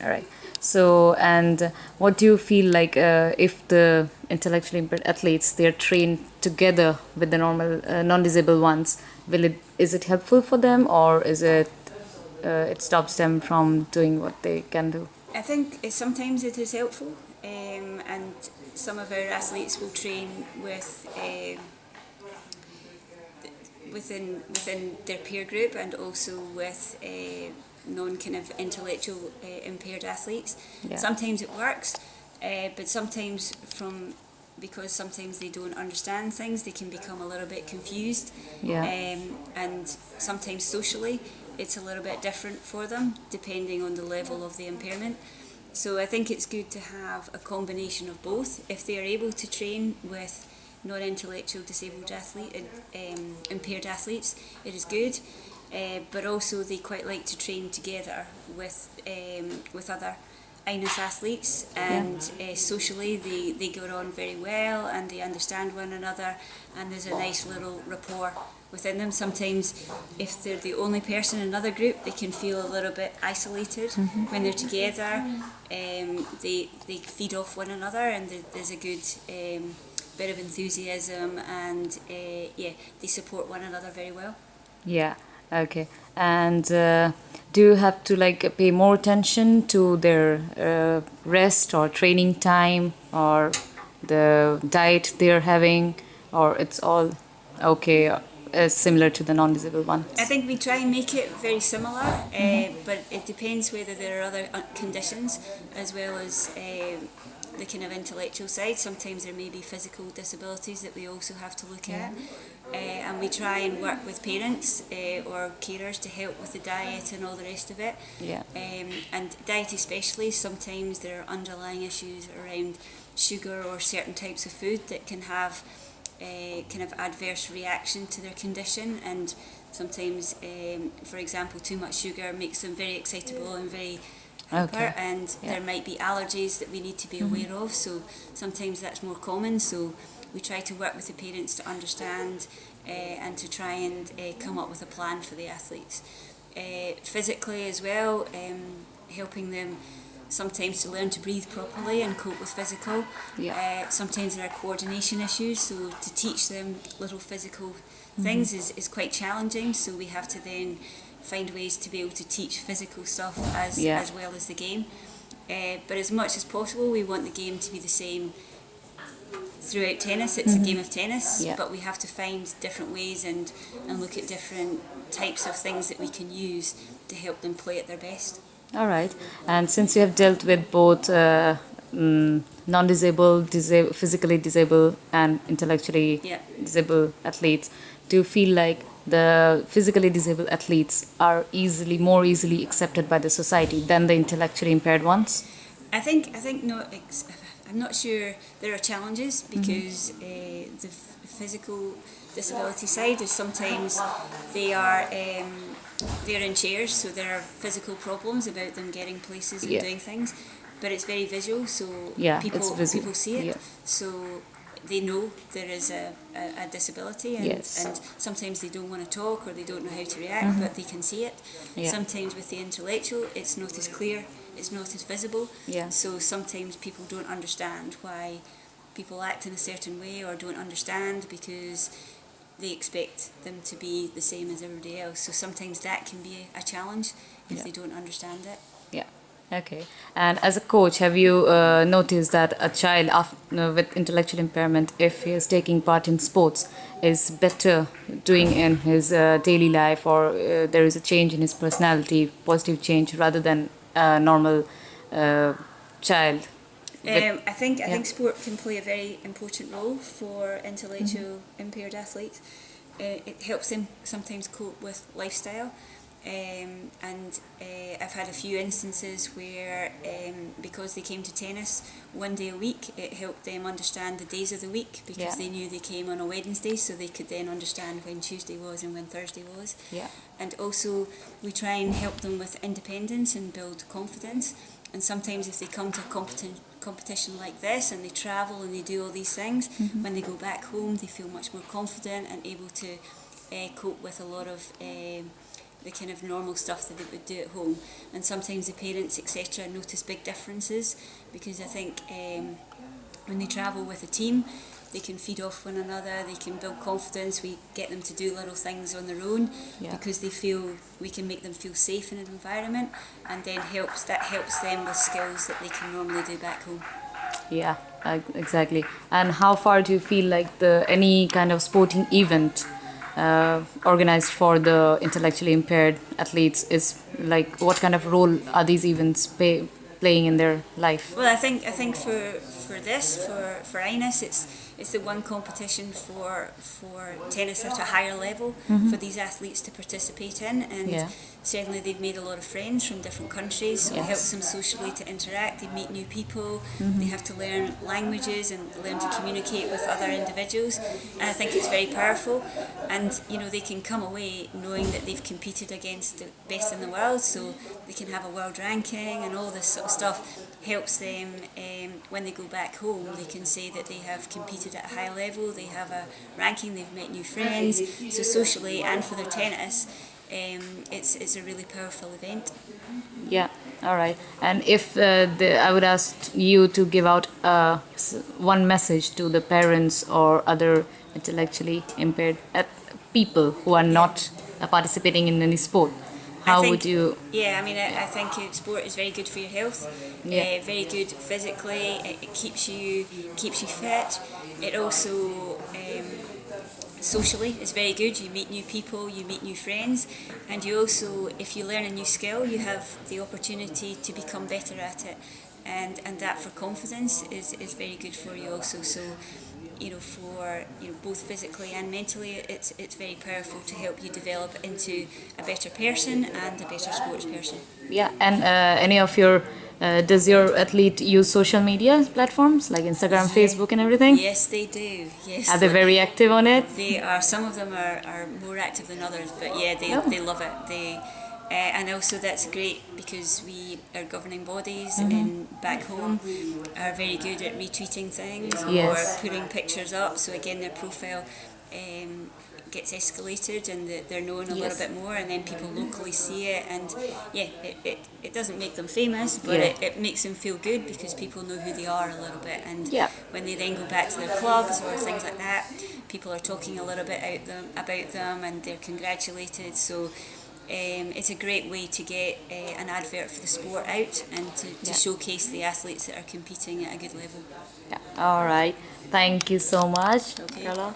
All right. So, and what do you feel like if the intellectually impaired athletes they are trained together with the normal non-disabled ones? Will it is it helpful for them, or is it it stops them from doing what they can do? I think sometimes it is helpful, and some of our athletes will train with within their peer group and also with non kind of intellectual impaired athletes. Yeah. Sometimes it works, but sometimes because sometimes they don't understand things, they can become a little bit confused. Yeah. And sometimes socially, it's a little bit different for them depending on the level of the impairment. So I think it's good to have a combination of both. If they are able to train with non-intellectual disabled impaired athletes, it is good. But also they quite like to train together with other INUS athletes, and socially they get on very well and they understand one another, and there's a nice little rapport within them. Sometimes if they're the only person in another group, they can feel a little bit isolated. When they're together, they feed off one another, and there's a good bit of enthusiasm, and they support one another very well. Yeah. Okay. And do you have to like pay more attention to their rest or training time or the diet they're having, or it's all okay, similar to the non-disabled one? I think we try and make it very similar, but it depends whether there are other conditions as well as the kind of intellectual side. Sometimes there may be physical disabilities that we also have to look at, and we try and work with parents or carers to help with the diet and all the rest of it. Yeah. And diet especially, sometimes there are underlying issues around sugar or certain types of food that can have a kind of adverse reaction to their condition, and sometimes, for example, too much sugar makes them very excitable and very hyper, Okay. and Yeah. there might be allergies that we need to be aware of, so sometimes that's more common. So we try to work with the parents to understand and to try and come up with a plan for the athletes. Physically as well, helping them sometimes to learn to breathe properly and cope with physical. Yeah. Sometimes there are coordination issues, so to teach them little physical things is quite challenging, so we have to then find ways to be able to teach physical stuff as well as the game. But as much as possible, we want the game to be the same throughout tennis. It's a game of tennis, Yeah. but we have to find different ways and look at different types of things that we can use to help them play at their best. All right. And since you have dealt with both non-disabled, physically disabled, and intellectually Yeah. disabled athletes, do you feel like the physically disabled athletes are more easily accepted by the society than the intellectually impaired ones? I think no. I'm not sure. There are challenges because the physical disability side is sometimes they are they're in chairs, so there are physical problems about them getting places and Yeah. doing things. But it's very visual, so Yeah, it's visible. people see it. Yeah. So they know there is a disability, and, Yes. and sometimes they don't want to talk or they don't know how to react, but they can see it. Yeah. Sometimes with the intellectual, it's not as clear, it's not as visible. Yeah. So sometimes people don't understand why people act in a certain way, or don't understand because they expect them to be the same as everybody else. So sometimes that can be a challenge if Yeah. they don't understand it. Yeah. Okay. And as a coach, have you noticed that a child with intellectual impairment, if he is taking part in sports, is better doing in his daily life, or there is a change in his personality, positive change, rather than a normal child? I think sport can play a very important role for intellectual impaired athletes. It helps them sometimes cope with lifestyle. And I've had a few instances where, because they came to tennis one day a week, it helped them understand the days of the week, because Yeah. they knew they came on a Wednesday, so they could then understand when Tuesday was and when Thursday was. Yeah. And also, we try and help them with independence and build confidence. And sometimes if they come to a competition like this and they travel and they do all these things, when they go back home, they feel much more confident and able to cope with a lot of the kind of normal stuff that they would do at home. And sometimes the parents, etc., notice big differences, because I think when they travel with a team, they can feed off one another, they can build confidence, we get them to do little things on their own, Yeah. because they feel we can make them feel safe in an environment, and then helps them with skills that they can normally do back home. Yeah, exactly. And how far do you feel like any kind of sporting event organized for the intellectually impaired athletes is like, what kind of role are these events playing in their life? Well, I think for INIS, it's the one competition for tennis at a higher level for these athletes to participate in, and Yeah. certainly they've made a lot of friends from different countries, so it Yes. helps them socially to interact. They meet new people, they have to learn languages and learn to communicate with other individuals, and I think it's very powerful. And they can come away knowing that they've competed against the best in the world, so they can have a world ranking, and all this sort of stuff helps them when they go back home. They can say that they have competed at a high level, they have a ranking, they've met new friends. So socially and for their tennis, it's a really powerful event. Yeah, all right. And if I would ask you to give out one message to the parents or other intellectually impaired people who are not participating in any sport, how would you? Yeah, I mean, I think sport is very good for your health. Yeah. Very good physically. It keeps you fit. It also socially is very good. You meet new people, you meet new friends, and you also, if you learn a new skill, you have the opportunity to become better at it, and that for confidence is very good for you also. So for both physically and mentally, it's very powerful to help you develop into a better person and a better sports person. Yeah, and any of your does your athlete use social media platforms like Instagram, Facebook, and everything? Yes, they do. Yes, Are they very active on it? they are. Some of them are more active than others, but yeah, Oh. they love it. And also that's great because our governing bodies in back home are very good at retweeting things Yes. or putting pictures up. So again, their profile gets escalated and they're known a little Yes. bit more, and then people locally see it. And yeah, it doesn't make them famous, but Yeah. it makes them feel good because people know who they are a little bit. And Yeah. when they then go back to their clubs or things like that, people are talking a little bit about them and they're congratulated. So it's a great way to get an advert for the sport out and to Yeah. showcase the athletes that are competing at a good level. Yeah. All right. Thank you so much, Okay. Carla.